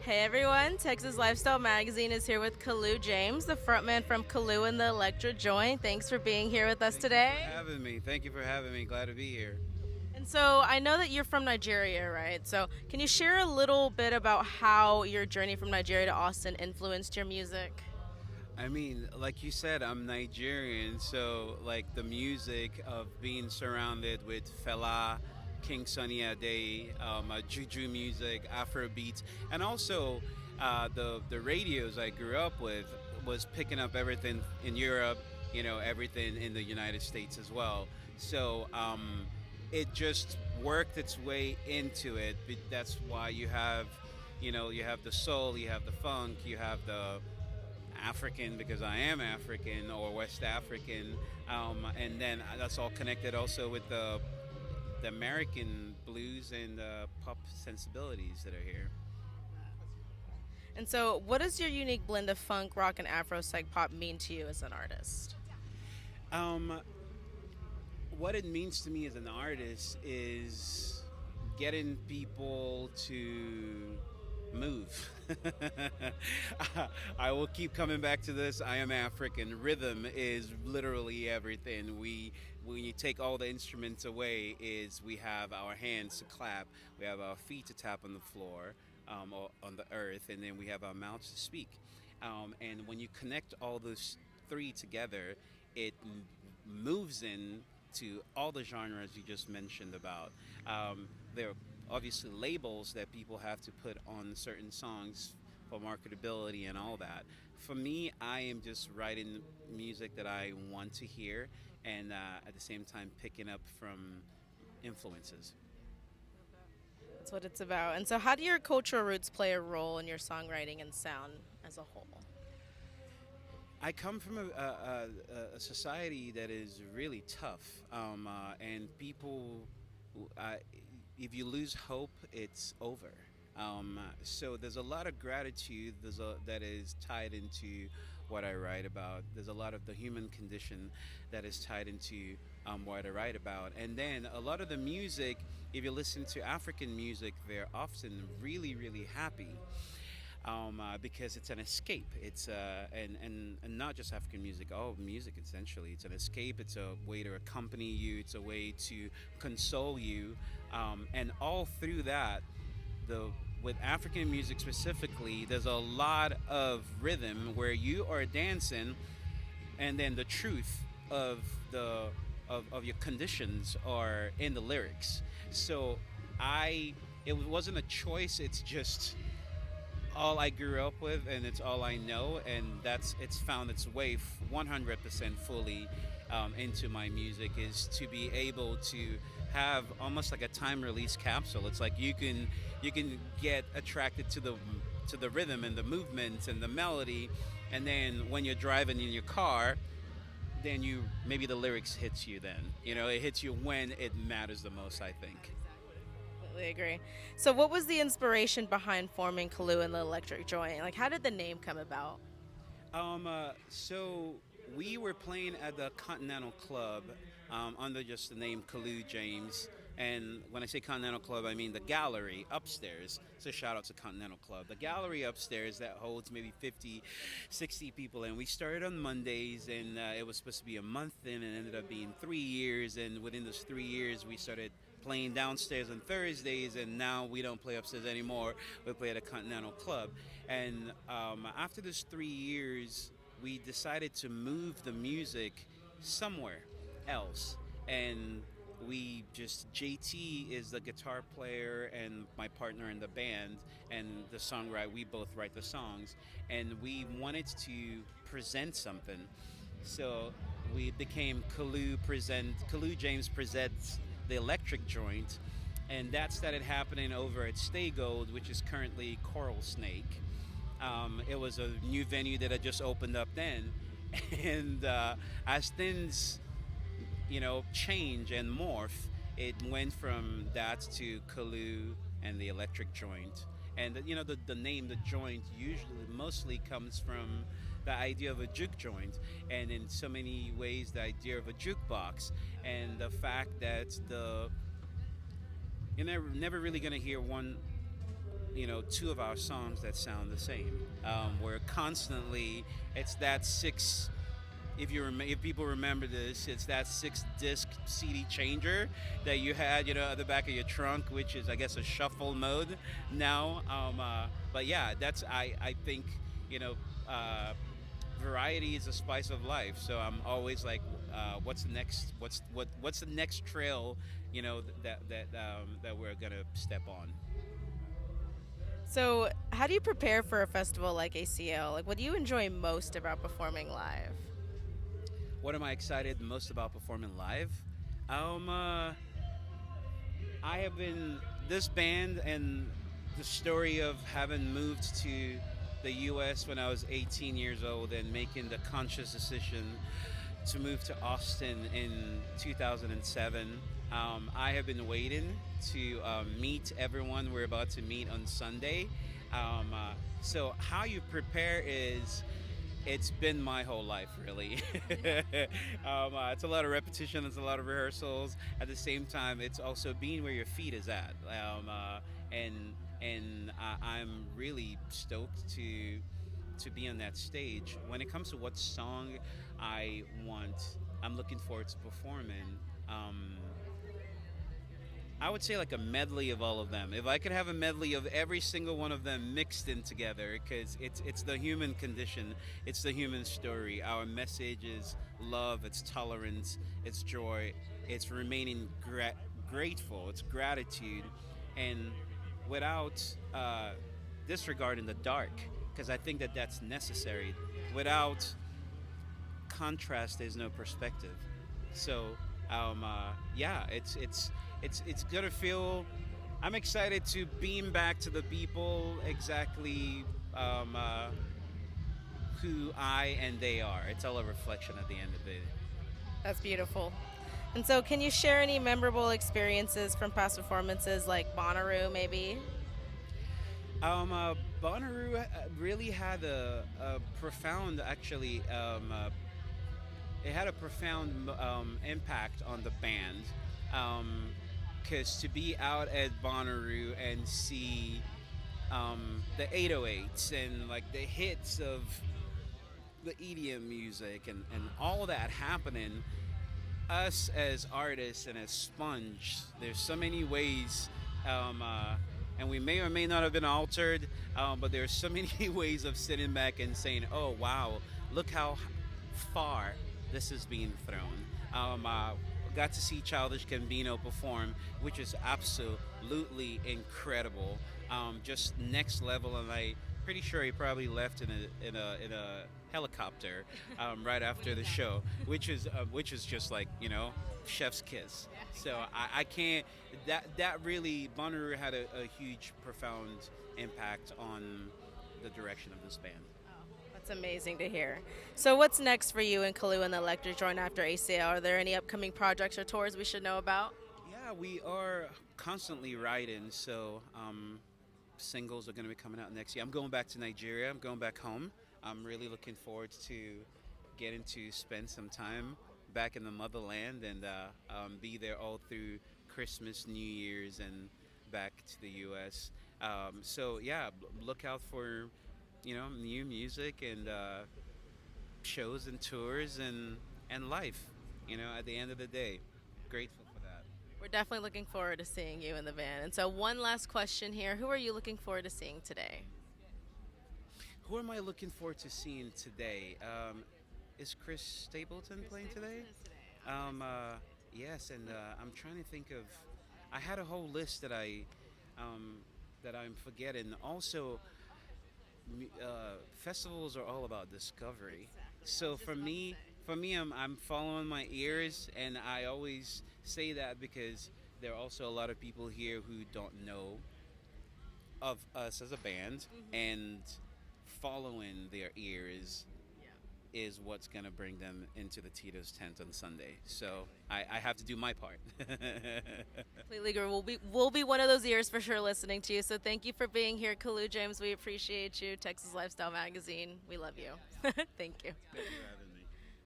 Hey everyone, Texas Lifestyle Magazine is here with Kalu James, the frontman from Kalu and the Electric Joint. Thanks for being here with us Thank you for today. having me. Thank you for having me. Glad to be here. And so I know that you're from Nigeria, right? So can you share a little bit about how your journey from Nigeria to Austin influenced your music? I mean, like you said, I'm Nigerian, so like the music of being surrounded with Fela, King Sunny Ade, Juju music, Afro beats, and also the radios I grew up with was picking up everything in Europe, everything in the United States as well. So it just worked its way into it. That's why you have the soul, you have the funk, you have the African because I am African or West African, and then that's all connected also with the American blues and pop sensibilities that are here. And so what does your unique blend of funk, rock, and Afro-Psych-Pop mean to you as an artist? Um, what it means to me as an artist is getting people to move. I will keep coming back to this. I am African. Rhythm is literally everything. When you take all the instruments away, is we have our hands to clap, we have our feet to tap on the floor, or on the earth, and then we have our mouths to speak. And when you connect all those three together, it moves in to all the genres you just mentioned about. There are obviously labels that people have to put on certain songs for marketability and all that. For me, I am just writing music that I want to hear and at the same time picking up from influences. That's what it's about. And so how do your cultural roots play a role in your songwriting and sound as a whole? I come from a society that is really tough, and people, uh, if you lose hope, it's over. So there's a lot of gratitude that is tied into what I write about. There's a lot of the human condition that is tied into what I write about. And then a lot of the music, if you listen to African music, they're often really, really happy because it's an escape. It's and not just African music, all music essentially. It's an escape. It's a way to accompany you. It's a way to console you, and all through that, the with African music specifically, there's a lot of rhythm where you are dancing, and then the truth of of your conditions are in the lyrics. So I it wasn't a choice. It's just all I grew up with, and it's all I know, and it's found its way 100% fully into my music. Is to be able to have almost like a time release capsule. It's like you can get attracted to the rhythm and the movements and the melody, and then when you're driving in your car, then you maybe the lyrics hits you. Then it hits you when it matters the most, I think. Completely agree. So, what was the inspiration behind forming Kalu and the Electric Joint? Like, how did the name come about? So we were playing at the Continental Club under just the name Kalu James. And when I say Continental Club, I mean the gallery upstairs. So shout out to Continental Club. The gallery upstairs that holds maybe 50, 60 people. And we started on Mondays, and it was supposed to be a month, and it ended up being 3 years. And within those 3 years, we started playing downstairs on Thursdays, and now we don't play upstairs anymore. We play at a Continental Club. And after those 3 years, we decided to move the music somewhere else. And we just, JT is the guitar player and my partner in the band, and the songwriter. We both write the songs, and we wanted to present something. So we became Kalu James presents the Electric Joint, and that started happening over at Stay Gold, which is currently Coral Snake. It was a new venue that had just opened up then, and as things change and morph, it went from that to Kalu and the Electric Joint. And the name, the joint, usually mostly comes from the idea of a juke joint, and in so many ways the idea of a jukebox, and the fact that you're never really going to hear one two of our songs that sound the same. We're constantly, it's that six. If people remember this, it's that 6 disc CD changer that you had, at the back of your trunk, which is, I guess, a shuffle mode now. But yeah, I think, you know, uh, variety is a spice of life. So I'm always like, what's the next? What's the next trail? That we're gonna step on. So, how do you prepare for a festival like ACL? Like, what do you enjoy most about performing live? What am I excited most about performing live? Um, uh, I have been this band and the story of having moved to the U.S. when I was 18 years old and making the conscious decision to move to Austin in 2007. I have been waiting to meet everyone we're about to meet on Sunday. So how you prepare is it's been my whole life, really. It's a lot of repetition, it's a lot of rehearsals. At the same time, it's also being where your feet is at. And I'm really stoked to be on that stage. When it comes to what song I want, I'm looking forward to performing. Um, I would say like a medley of all of them. If I could have a medley of every single one of them mixed in together, because it's the human condition, it's the human story. Our message is love, it's tolerance, it's joy, it's remaining grateful, it's gratitude, and without disregarding the dark, because I think that that's necessary. Without contrast, there's no perspective. So, yeah, it's gonna feel. I'm excited to beam back to the people exactly who I and they are. It's all a reflection at the end of the day. That's beautiful. And so, can you share any memorable experiences from past performances, like Bonnaroo, maybe? Bonnaroo really had a profound, actually, it had a profound impact on the band. Because to be out at Bonnaroo and see the 808s and like the hits of the EDM music and all that happening, us as artists and as Sponge, there's so many ways, and we may or may not have been altered, but there's so many ways of sitting back and saying, "Oh wow, look how far this is being thrown." Got to see Childish Gambino perform, which is absolutely incredible, just next level, and I pretty sure he probably left in a helicopter right after the show, which is just like chef's kiss. So I can't. That really Bonnaroo had a huge, profound impact on the direction of this band. That's amazing to hear. So, what's next for you and Kalu and the Electric Joint after ACL? Are there any upcoming projects or tours we should know about? Yeah, we are constantly writing, so singles are going to be coming out next year. I'm going back to Nigeria. I'm going back home. I'm really looking forward to getting to spend some time back in the motherland and be there all through Christmas, New Year's, and back to the U.S. So yeah, look out for new music and shows and tours and life. At the end of the day, grateful for that. We're definitely looking forward to seeing you in the van. And so, one last question here: who are you looking forward to seeing today? Who am I looking forward to seeing today? Is Chris Stapleton playing today? Yes, and I'm trying to think of. I had a whole list that I'm forgetting. Also, festivals are all about discovery. So for me, I'm following my ears, and I always say that because there are also a lot of people here who don't know of us as a band, and following their ears is what's gonna bring them into the Tito's tent on Sunday. So I have to do my part. Completely agree. We'll be one of those ears for sure listening to you. So thank you for being here, Kalu James. We appreciate you. Texas Lifestyle Magazine. We love you. Thank you. Thank you, Raven.